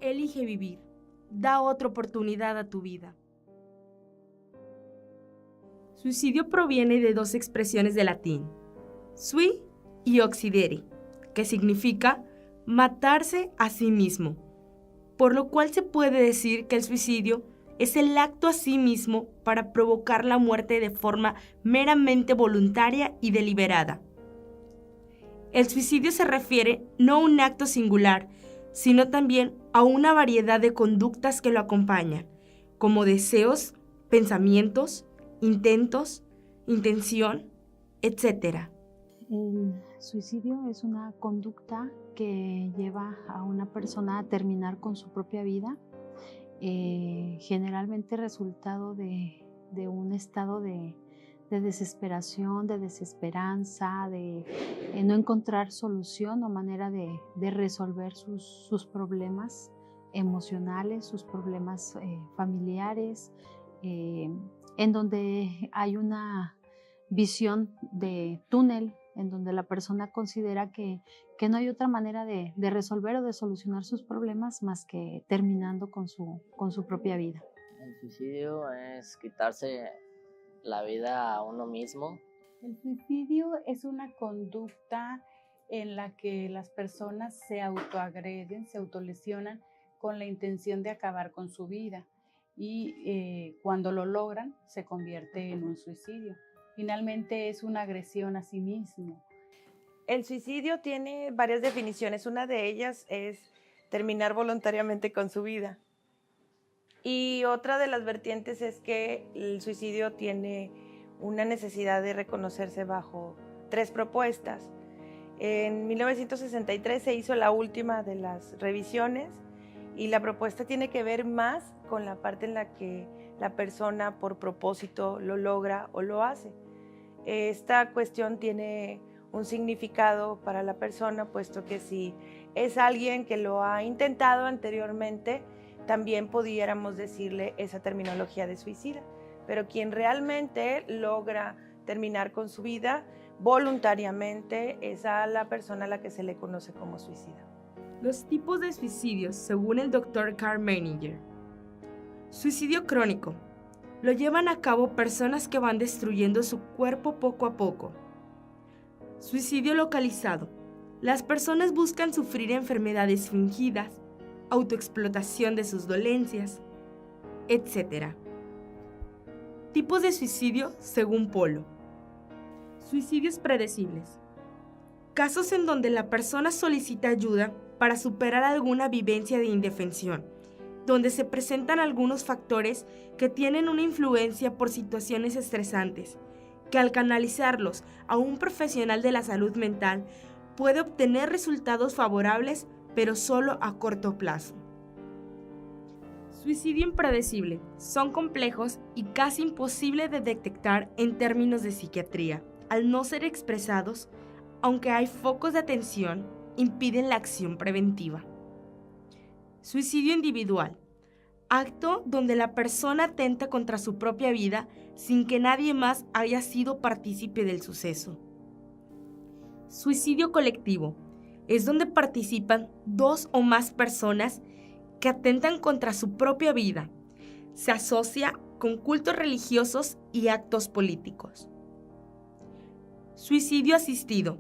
Elige vivir. Da otra oportunidad a tu vida. Suicidio proviene de dos expresiones de latín, sui y occidere, que significa matarse a sí mismo, por lo cual se puede decir que el suicidio es el acto a sí mismo para provocar la muerte de forma meramente voluntaria y deliberada. El suicidio se refiere no a un acto singular, sino también a una variedad de conductas que lo acompañan, como deseos, pensamientos, intentos, intención, etc. El suicidio es una conducta que lleva a una persona a terminar con su propia vida, generalmente resultado de un estado de desesperación, de desesperanza, de no encontrar solución o manera de resolver sus problemas emocionales, sus problemas familiares, en donde hay una visión de túnel, en donde la persona considera que no hay otra manera de resolver o de solucionar sus problemas más que terminando con su propia vida. El suicidio es quitarse la vida a uno mismo. El suicidio es una conducta en la que las personas se autoagreden, se autolesionan con la intención de acabar con su vida y cuando lo logran se convierte en un suicidio. Finalmente es una agresión a sí mismo. El suicidio tiene varias definiciones. Una de ellas es terminar voluntariamente con su vida. Y otra de las vertientes es que el suicidio tiene una necesidad de reconocerse bajo 3 propuestas. En 1963 se hizo la última de las revisiones y la propuesta tiene que ver más con la parte en la que la persona por propósito lo logra o lo hace. Esta cuestión tiene un significado para la persona, puesto que si es alguien que lo ha intentado anteriormente, también pudiéramos decirle esa terminología de suicida. Pero quien realmente logra terminar con su vida voluntariamente es a la persona a la que se le conoce como suicida. Los tipos de suicidios, según el Dr. Karl Menninger. Suicidio crónico. Lo llevan a cabo personas que van destruyendo su cuerpo poco a poco. Suicidio localizado. Las personas buscan sufrir enfermedades fingidas, autoexplotación de sus dolencias, etc. Tipos de suicidio según Polo. Suicidios predecibles. Casos en donde la persona solicita ayuda para superar alguna vivencia de indefensión, donde se presentan algunos factores que tienen una influencia por situaciones estresantes, que al canalizarlos a un profesional de la salud mental puede obtener resultados favorables, pero solo a corto plazo. Suicidio impredecible. Son complejos y casi imposible de detectar en términos de psiquiatría, al no ser expresados, aunque hay focos de atención, impiden la acción preventiva. Suicidio individual. Acto donde la persona atenta contra su propia vida sin que nadie más haya sido partícipe del suceso. Suicidio colectivo. Es donde participan 2 o más personas que atentan contra su propia vida. Se asocia con cultos religiosos y actos políticos. Suicidio asistido.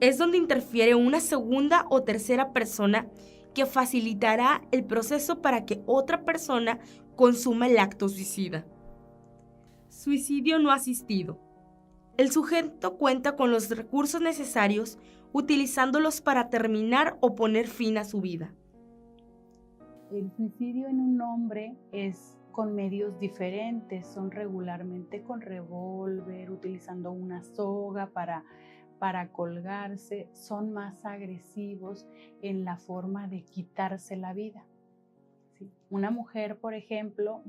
Es donde interfiere una segunda o tercera persona que facilitará el proceso para que otra persona consuma el acto suicida. Suicidio no asistido. El sujeto cuenta con los recursos necesarios utilizándolos para terminar o poner fin a su vida. El suicidio en un hombre es con medios diferentes, son regularmente con revólver, utilizando una soga para colgarse, son más agresivos en la forma de quitarse la vida. ¿Sí? Una mujer, por ejemplo,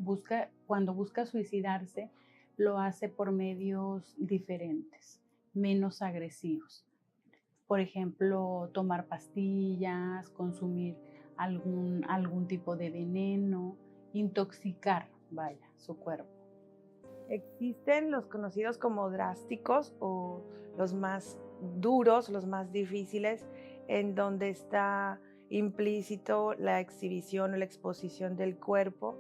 cuando busca suicidarse, lo hace por medios diferentes, menos agresivos. Por ejemplo, tomar pastillas, consumir algún tipo de veneno, intoxicar, su cuerpo. Existen los conocidos como drásticos o los más duros, los más difíciles, en donde está implícito la exhibición o la exposición del cuerpo.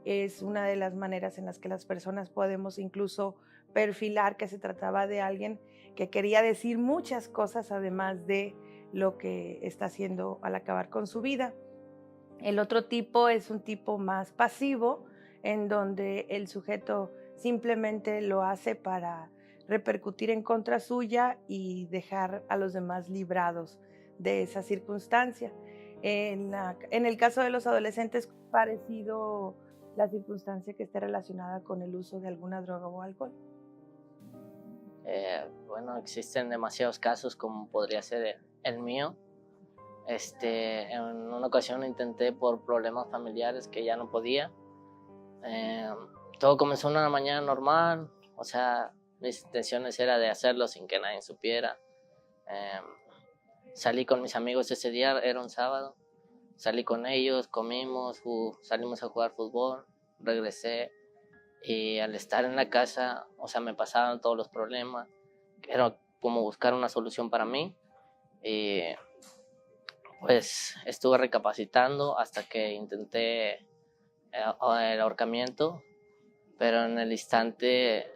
Es una de las maneras en las que las personas podemos incluso perfilar que se trataba de alguien que quería decir muchas cosas además de lo que está haciendo al acabar con su vida. El otro tipo es un tipo más pasivo, en donde el sujeto simplemente lo hace para repercutir en contra suya y dejar a los demás librados de esa circunstancia. En el caso de los adolescentes, parecido la circunstancia que esté relacionada con el uso de alguna droga o alcohol. Bueno, existen demasiados casos como podría ser el mío. En una ocasión intenté por problemas familiares que ya no podía. Todo comenzó una mañana normal, o sea, mis intenciones eran de hacerlo sin que nadie supiera. Salí con mis amigos ese día, era un sábado. Salí con ellos, comimos, salimos a jugar fútbol, regresé y al estar en la casa, o sea, me pasaban todos los problemas. Era como buscar una solución para mí y pues estuve recapacitando hasta que intenté el ahorcamiento, pero en el instante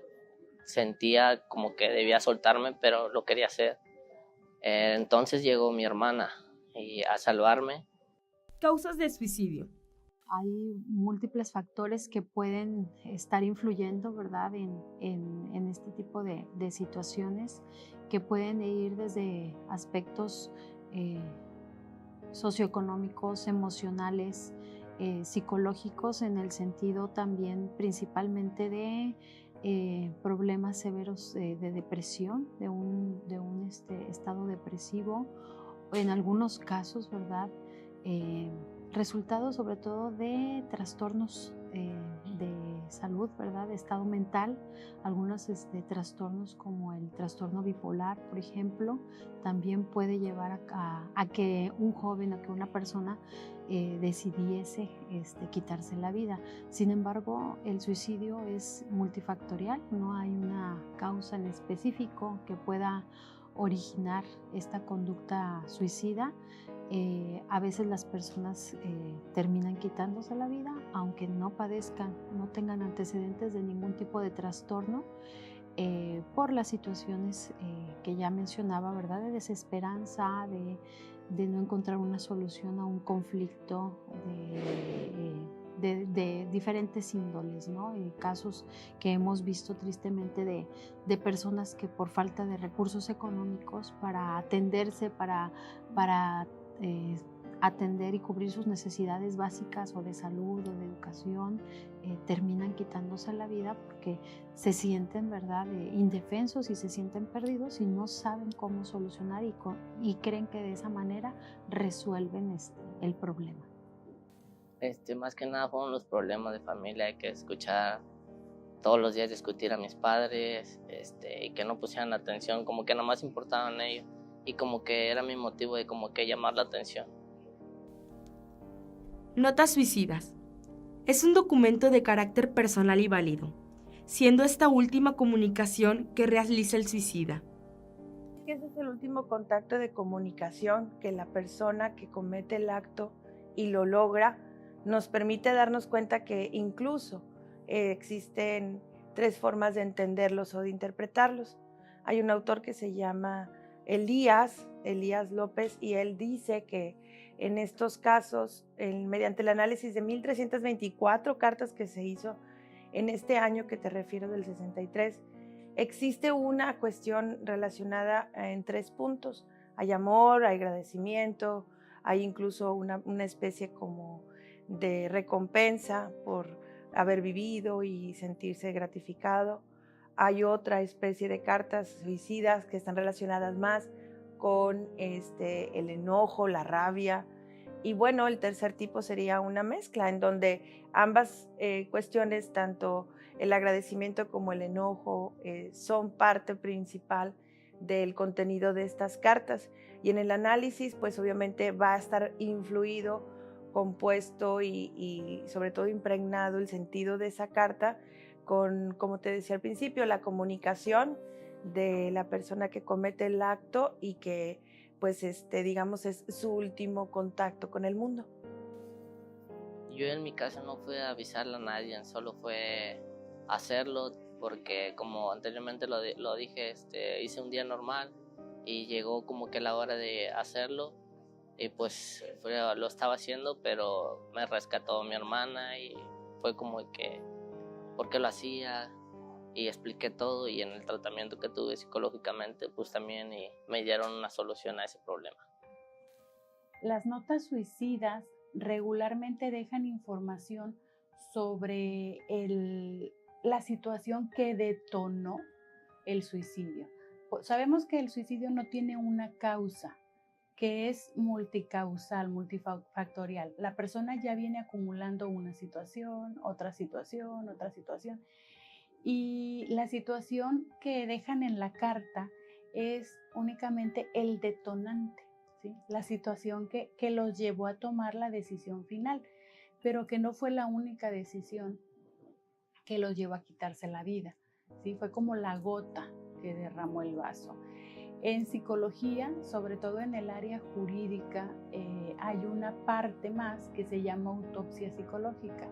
sentía como que debía soltarme, pero lo quería hacer. Entonces llegó mi hermana y a salvarme. Causas de suicidio. Hay múltiples factores que pueden estar influyendo, ¿verdad?, en este tipo de situaciones, que pueden ir desde aspectos socioeconómicos, emocionales, psicológicos, en el sentido también principalmente de problemas severos de depresión, de un estado depresivo, o en algunos casos, ¿verdad?, resultado sobre todo de trastornos de salud, ¿verdad?, de estado mental. Algunos trastornos como el trastorno bipolar, por ejemplo, también puede llevar a que un joven o que una persona decidiese quitarse la vida. Sin embargo, el suicidio es multifactorial, no hay una causa en específico que pueda originar esta conducta suicida. A veces las personas terminan quitándose la vida, aunque no padezcan, no tengan antecedentes de ningún tipo de trastorno, por las situaciones que ya mencionaba, ¿verdad?, de desesperanza, de no encontrar una solución a un conflicto de diferentes índoles, ¿no? Casos que hemos visto tristemente de personas que por falta de recursos económicos para atenderse, para atender y cubrir sus necesidades básicas o de salud o de educación, terminan quitándose la vida porque se sienten, ¿verdad?, indefensos y se sienten perdidos y no saben cómo solucionar y creen que de esa manera resuelven el problema. Más que nada fueron los problemas de familia, hay que escuchar todos los días discutir a mis padres, y que no pusieran atención, como que nada más importaban ellos, y como que era mi motivo de como que llamar la atención. Notas suicidas. Es un documento de carácter personal y válido, siendo esta última comunicación que realiza el suicida. Ese es el último contacto de comunicación que la persona que comete el acto y lo logra nos permite darnos cuenta que incluso existen 3 formas de entenderlos o de interpretarlos. Hay un autor que se llama Elías López, y él dice que en estos casos, mediante el análisis de 1,324 cartas que se hizo en este año que te refiero del 63, existe una cuestión relacionada en 3 puntos. Hay amor, hay agradecimiento, hay incluso una especie como de recompensa por haber vivido y sentirse gratificado. Hay otra especie de cartas suicidas que están relacionadas más con el enojo, la rabia. Y bueno, el tercer tipo sería una mezcla en donde ambas cuestiones, tanto el agradecimiento como el enojo, son parte principal del contenido de estas cartas. Y en el análisis, pues obviamente va a estar influido, compuesto y sobre todo impregnado el sentido de esa carta con, como te decía al principio, la comunicación de la persona que comete el acto y que pues digamos es su último contacto con el mundo. Yo en mi caso no fui a avisarle a nadie, solo fue hacerlo porque como anteriormente lo dije, hice un día normal y llegó como que la hora de hacerlo y pues lo estaba haciendo, pero me rescató mi hermana y fue como que por qué lo hacía y expliqué todo, y en el tratamiento que tuve psicológicamente pues también me dieron una solución a ese problema. Las notas suicidas regularmente dejan información sobre la situación que detonó el suicidio. Sabemos que el suicidio no tiene una causa, que es multicausal, multifactorial. La persona ya viene acumulando una situación, otra situación, otra situación. Y la situación que dejan en la carta es únicamente el detonante, ¿sí? La situación que los llevó a tomar la decisión final, pero que no fue la única decisión que los llevó a quitarse la vida, ¿sí? Fue como la gota que derramó el vaso. En psicología, sobre todo en el área jurídica, hay una parte más que se llama autopsia psicológica.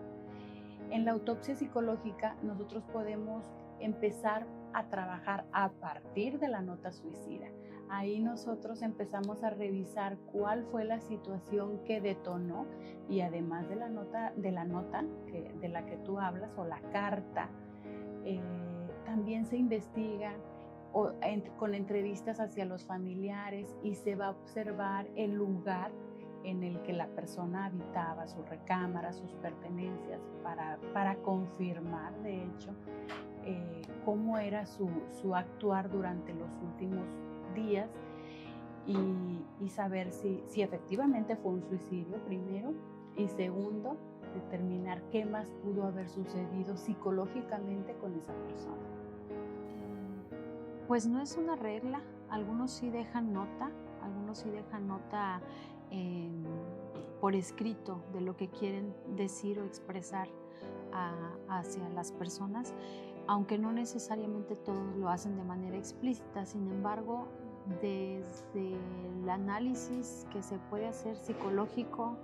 En la autopsia psicológica nosotros podemos empezar a trabajar a partir de la nota suicida. Ahí nosotros empezamos a revisar cuál fue la situación que detonó, y además de la nota de la que tú hablas, o la carta, también se investiga con entrevistas hacia los familiares, y se va a observar el lugar en el que la persona habitaba, su recámara, sus pertenencias, para confirmar, de hecho, cómo era su actuar durante los últimos días, y saber si efectivamente fue un suicidio, primero, y segundo, determinar qué más pudo haber sucedido psicológicamente con esa persona. Pues no es una regla, algunos sí dejan nota por escrito de lo que quieren decir o expresar hacia las personas, aunque no necesariamente todos lo hacen de manera explícita. Sin embargo, desde el análisis que se puede hacer psicológico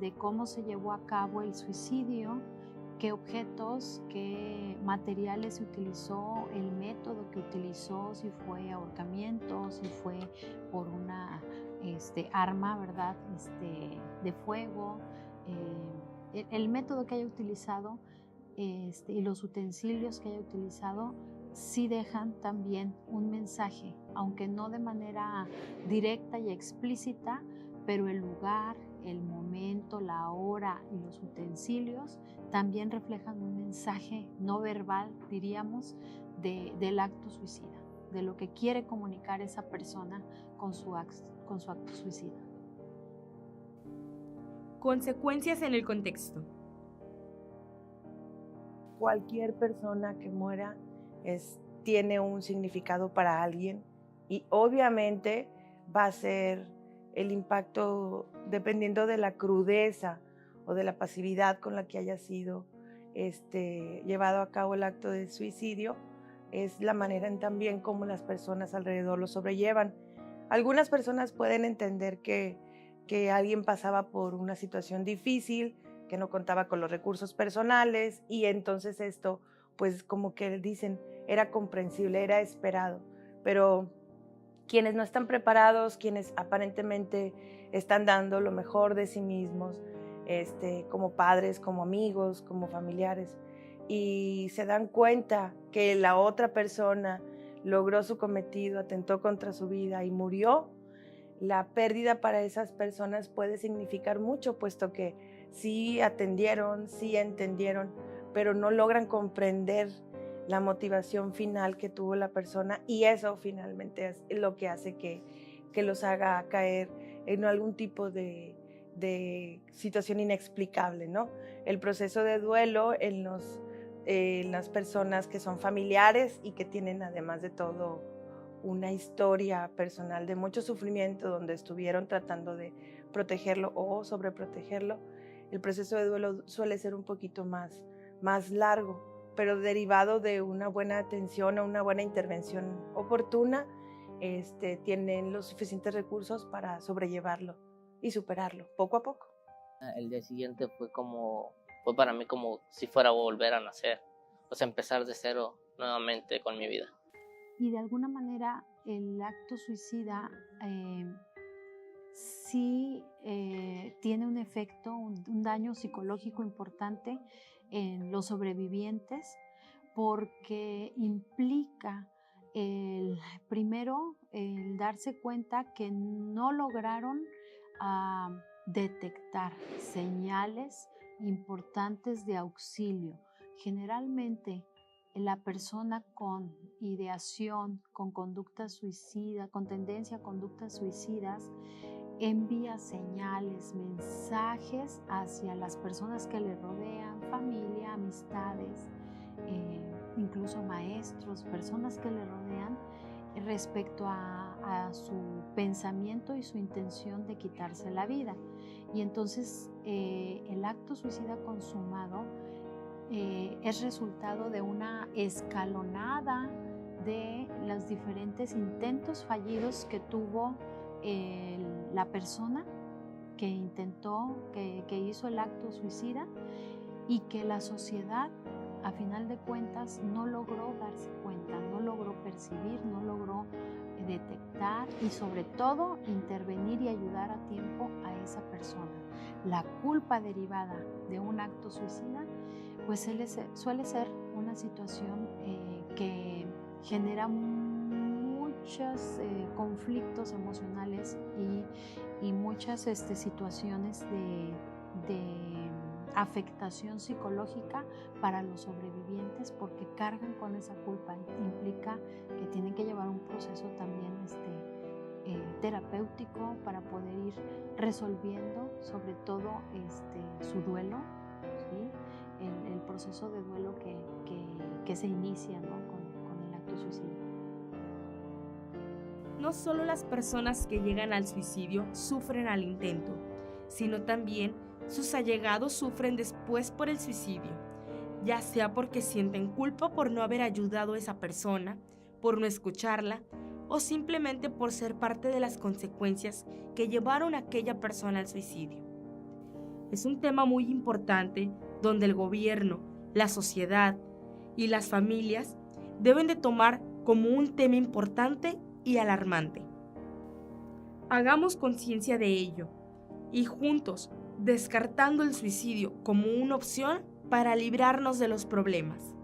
de cómo se llevó a cabo el suicidio, qué objetos, qué materiales se utilizó, el método que utilizó, si fue ahorcamiento, si fue por una arma, ¿verdad? De fuego, el método que haya utilizado y los utensilios que haya utilizado, sí dejan también un mensaje, aunque no de manera directa y explícita, pero el lugar, el momento, la hora y los utensilios también reflejan un mensaje no verbal, diríamos, del acto suicida, de lo que quiere comunicar esa persona con su acto suicida. Consecuencias en el contexto. Cualquier persona que muera tiene un significado para alguien, y obviamente va a ser el impacto dependiendo de la crudeza o de la pasividad con la que haya sido llevado a cabo el acto de suicidio. Es la manera en también como las personas alrededor lo sobrellevan. Algunas personas pueden entender que alguien pasaba por una situación difícil, que no contaba con los recursos personales, y entonces esto, pues como que dicen, era comprensible, era esperado. Pero quienes no están preparados, quienes aparentemente están dando lo mejor de sí mismos, como padres, como amigos, como familiares, y se dan cuenta que la otra persona logró su cometido, atentó contra su vida y murió, la pérdida para esas personas puede significar mucho, puesto que sí atendieron, sí entendieron, pero no logran comprender la motivación final que tuvo la persona, y eso finalmente es lo que hace que los haga caer en algún tipo de situación inexplicable, ¿no? El proceso de duelo en las personas que son familiares y que tienen, además de todo, una historia personal de mucho sufrimiento, donde estuvieron tratando de protegerlo o sobreprotegerlo, el proceso de duelo suele ser un poquito más largo, pero derivado de una buena atención o una buena intervención oportuna, tienen los suficientes recursos para sobrellevarlo y superarlo poco a poco. El día siguiente fue para mí como si fuera a volver a nacer, o sea, empezar de cero nuevamente con mi vida. Y de alguna manera el acto suicida sí tiene un efecto, un daño psicológico importante en los sobrevivientes, porque implica primero el darse cuenta que no lograron detectar señales importantes de auxilio. Generalmente la persona con ideación, con conducta suicida, con tendencia a conductas suicidas, envía señales, mensajes hacia las personas que le rodean, familia, amistades, incluso maestros, personas que le rodean, respecto a su pensamiento y su intención de quitarse la vida. Y entonces el acto suicida consumado es resultado de una escalonada de los diferentes intentos fallidos que tuvo la persona que intentó, que hizo el acto suicida, y que la sociedad, a final de cuentas, no logró darse cuenta, no logró percibir, no logró detectar y sobre todo intervenir y ayudar a tiempo a esa persona. La culpa derivada de un acto suicida pues suele ser una situación que genera muchos conflictos emocionales y muchas situaciones de afectación psicológica para los sobrevivientes, porque cargan con esa culpa. Implica que tienen que llevar un proceso también terapéutico para poder ir resolviendo sobre todo su duelo, ¿sí? El proceso de duelo que se inicia, ¿no? con el acto suicida. No solo las personas que llegan al suicidio sufren al intento, sino también sus allegados sufren después por el suicidio, ya sea porque sienten culpa por no haber ayudado a esa persona, por no escucharla, o simplemente por ser parte de las consecuencias que llevaron a aquella persona al suicidio. Es un tema muy importante donde el gobierno, la sociedad y las familias deben de tomar como un tema importante y alarmante. Hagamos conciencia de ello y juntos, descartando el suicidio como una opción para librarnos de los problemas.